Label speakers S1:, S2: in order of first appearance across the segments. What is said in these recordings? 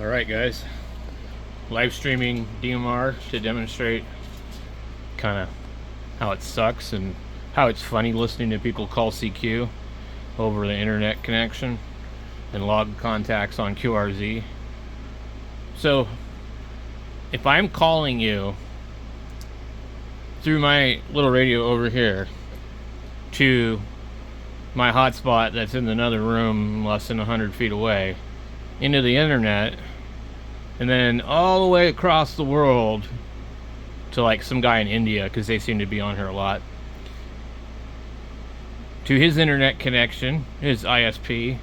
S1: Alright guys, live streaming DMR to demonstrate kind of how it sucks and how it's funny listening to people call CQ over the internet connection and log contacts on QRZ. So if I'm calling you through my little radio over here to my hotspot that's in another room less than 100 feet away into the internet, and then all the way across the world to like some guy in India, because they seem to be on here a lot, to his internet connection, his ISP,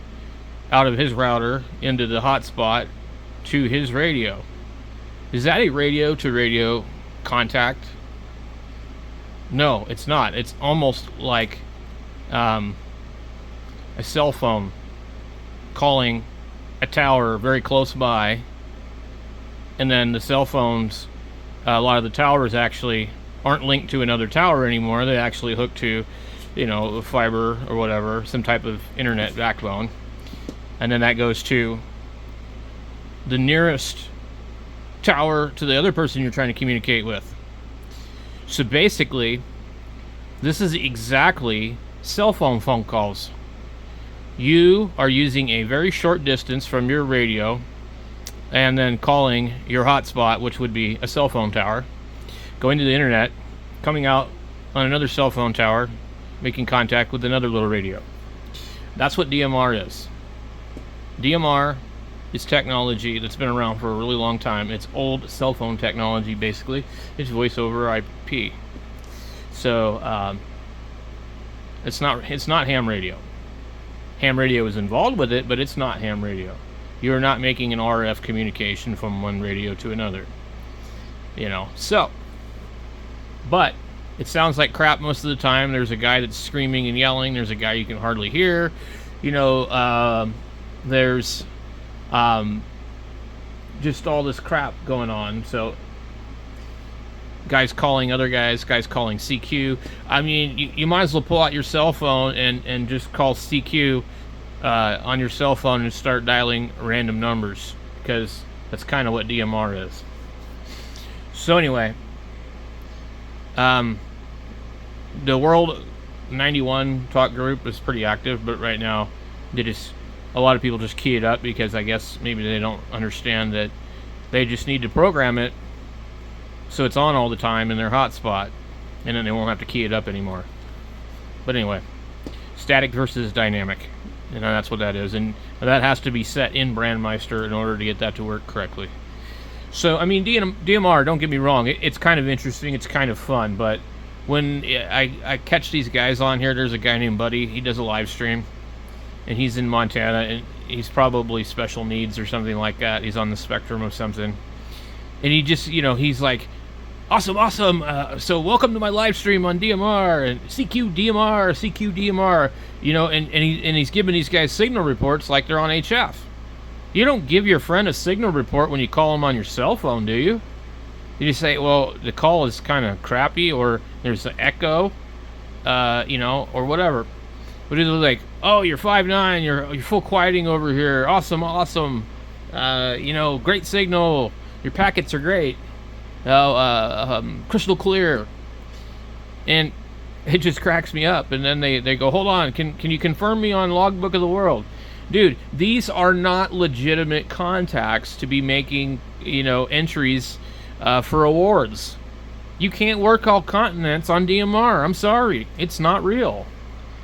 S1: out of his router into the hotspot to his radio. Is that a radio to radio contact? No, it's not. It's almost like a cell phone calling a tower very close by, and then the cell phones, a lot of the towers actually aren't linked to another tower anymore. They actually hook to, fiber or whatever, some type of internet backbone, and then that goes to the nearest tower to the other person you're trying to communicate with. So basically, this is exactly cell phone calls. You are using a very short distance from your radio and then calling your hotspot, which would be a cell phone tower, going to the internet, coming out on another cell phone tower, making contact with another little radio. That's what DMR is. DMR is technology that's been around for a really long time. It's old cell phone technology, basically. It's voice over IP. So it's not ham radio. Ham radio is involved with it, but it's not ham radio. You're not making an RF communication from one radio to another. So, but it sounds like crap most of the time. There's a guy that's screaming and yelling. There's a guy you can hardly hear. There's just all this crap going on. So guys calling other guys calling CQ. I mean, you might as well pull out your cell phone and just call CQ on your cell phone and start dialing random numbers, because that's kind of what DMR is. So anyway, the World 91 talk group is pretty active, but right now a lot of people just key it up because I guess maybe they don't understand that they just need to program it so it's on all the time in their hotspot, and then they won't have to key it up anymore. But anyway, static versus dynamic, that's what that is, and that has to be set in Brandmeister in order to get that to work correctly. So I mean, DMR, don't get me wrong, it's kind of interesting, it's kind of fun, but when I catch these guys on here, there's a guy named Buddy, he does a live stream, and he's in Montana, and he's probably special needs or something like that. He's on the spectrum of something, and he just, he's like, awesome, so welcome to my live stream on DMR, and CQ DMR, and he's giving these guys signal reports like they're on HF. You don't give your friend a signal report when you call him on your cell phone, do you? You just say, well, the call is kind of crappy, or there's an echo, or whatever. But it's like, oh, you're 5'9", you're full quieting over here, awesome, great signal, your packets are great. Crystal clear. And it just cracks me up. And then they go, hold on, can you confirm me on Logbook of the World? Dude, these are not legitimate contacts to be making, entries for awards. You can't work all continents on DMR. I'm sorry. It's not real.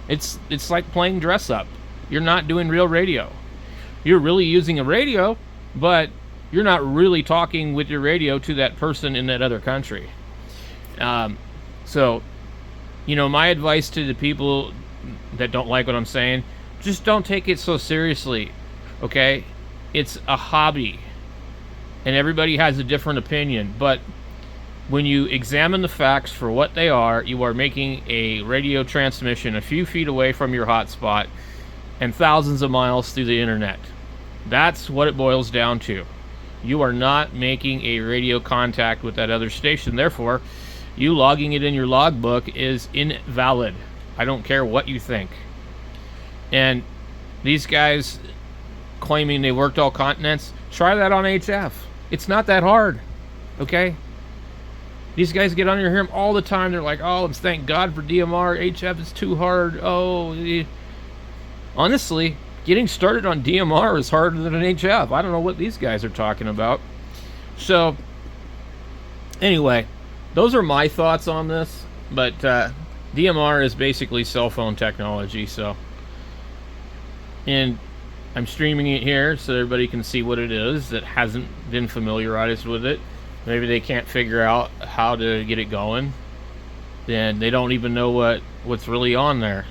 S1: It's like playing dress up. You're not doing real radio. You're really using a radio, but you're not really talking with your radio to that person in that other country. So, my advice to the people that don't like what I'm saying, just don't take it so seriously, okay? It's a hobby, and everybody has a different opinion, but when you examine the facts for what they are, you are making a radio transmission a few feet away from your hotspot and thousands of miles through the internet. That's what it boils down to. You are not making a radio contact with that other station. Therefore, you logging it in your logbook is invalid. I don't care what you think. And these guys claiming they worked all continents, Try that on HF. It's not that hard, okay? These guys get on your hear them all the time. They're like, oh, let's thank God for DMR. HF is too hard. Honestly, getting started on DMR is harder than an HF. I don't know what these guys are talking about. So, anyway, those are my thoughts on this. But DMR is basically cell phone technology. So, and I'm streaming it here so everybody can see what it is that hasn't been familiarized with it. Maybe they can't figure out how to get it going. Then they don't even know what's really on there.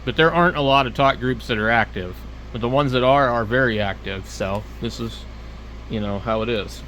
S1: But there aren't a lot of talk groups that are active. But the ones that are very active. So this is, how it is.